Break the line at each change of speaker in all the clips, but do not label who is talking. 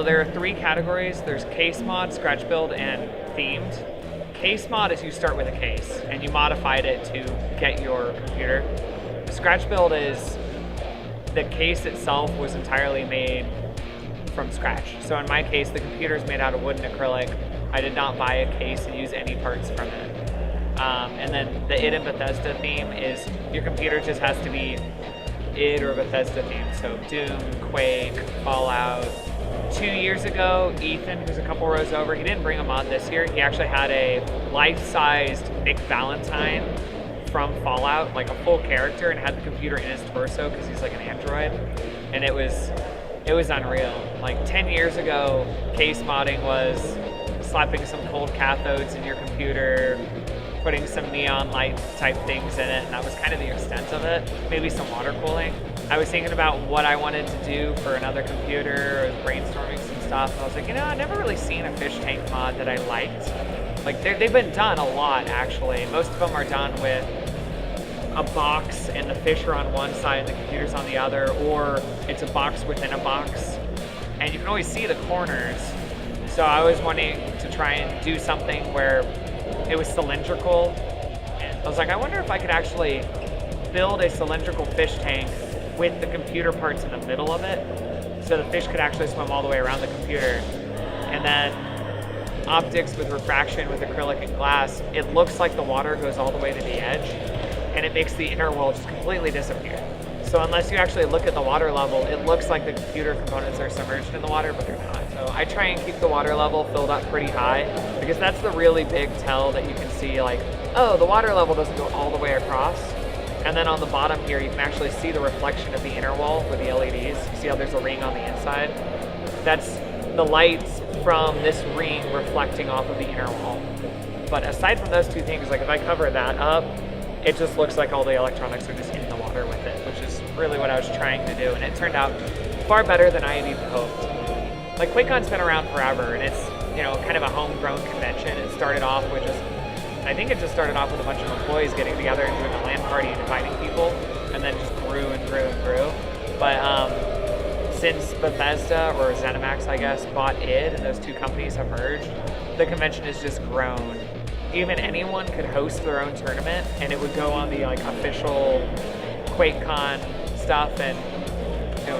there are 3 categories. There's case mod, scratch build, and themed. Case mod is you start with a case and you modified it to get your computer. Scratch build is the case itself was entirely made from scratch. So in my case, the computer is made out of wood and acrylic. I did not buy a case and use any parts from it. And then the id and Bethesda theme is your computer just has to be id or Bethesda themed. So Doom, Quake, Fallout. 2 years ago, Ethan, who's a couple rows over, he didn't bring a mod this year. He actually had a life-sized Nick Valentine from Fallout, like a full character, and had the computer in his torso because he's like an android. And it was unreal. Like 10 years ago, case modding was slapping some cold cathodes in your computer, putting some neon light type things in it, and that was kind of the extent of it. Maybe some water cooling. I was thinking about what I wanted to do for another computer, I was brainstorming some stuff, and I was like, I've never really seen a fish tank mod that I liked. Like, they've been done a lot, actually. Most of them are done with a box and the fish are on one side and the computer's on the other, or it's a box within a box, and you can always see the corners. So I was wanting to try and do something where it was cylindrical. I was like, I wonder if I could actually build a cylindrical fish tank with the computer parts in the middle of it, so the fish could actually swim all the way around the computer. And then optics with refraction with acrylic and glass, it looks like the water goes all the way to the edge, and it makes the inner wall just completely disappear. So unless you actually look at the water level, it looks like the computer components are submerged in the water, but they're not. So I try and keep the water level filled up pretty high, because that's the really big tell that you can see, like, oh, the water level doesn't go all the way across. And then on the bottom here, you can actually see the reflection of the inner wall with the LEDs. You see how there's a ring on the inside? That's the lights from this ring reflecting off of the inner wall. But aside from those 2 things, like if I cover that up, it just looks like all the electronics are just in the water with it, which is really what I was trying to do. And it turned out far better than I had even hoped. Like, QuakeCon's been around forever, and it's, kind of a homegrown convention. It started off with I think it just started off with a bunch of employees getting together and doing a LAN party and inviting people, and then just grew and grew and grew. But since Bethesda, or ZeniMax, I guess, bought id, and those 2 companies have merged, the convention has just grown. Even anyone could host their own tournament, and it would go on the official QuakeCon stuff, and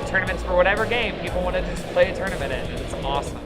tournaments for whatever game people want to just play a tournament in, and it's awesome.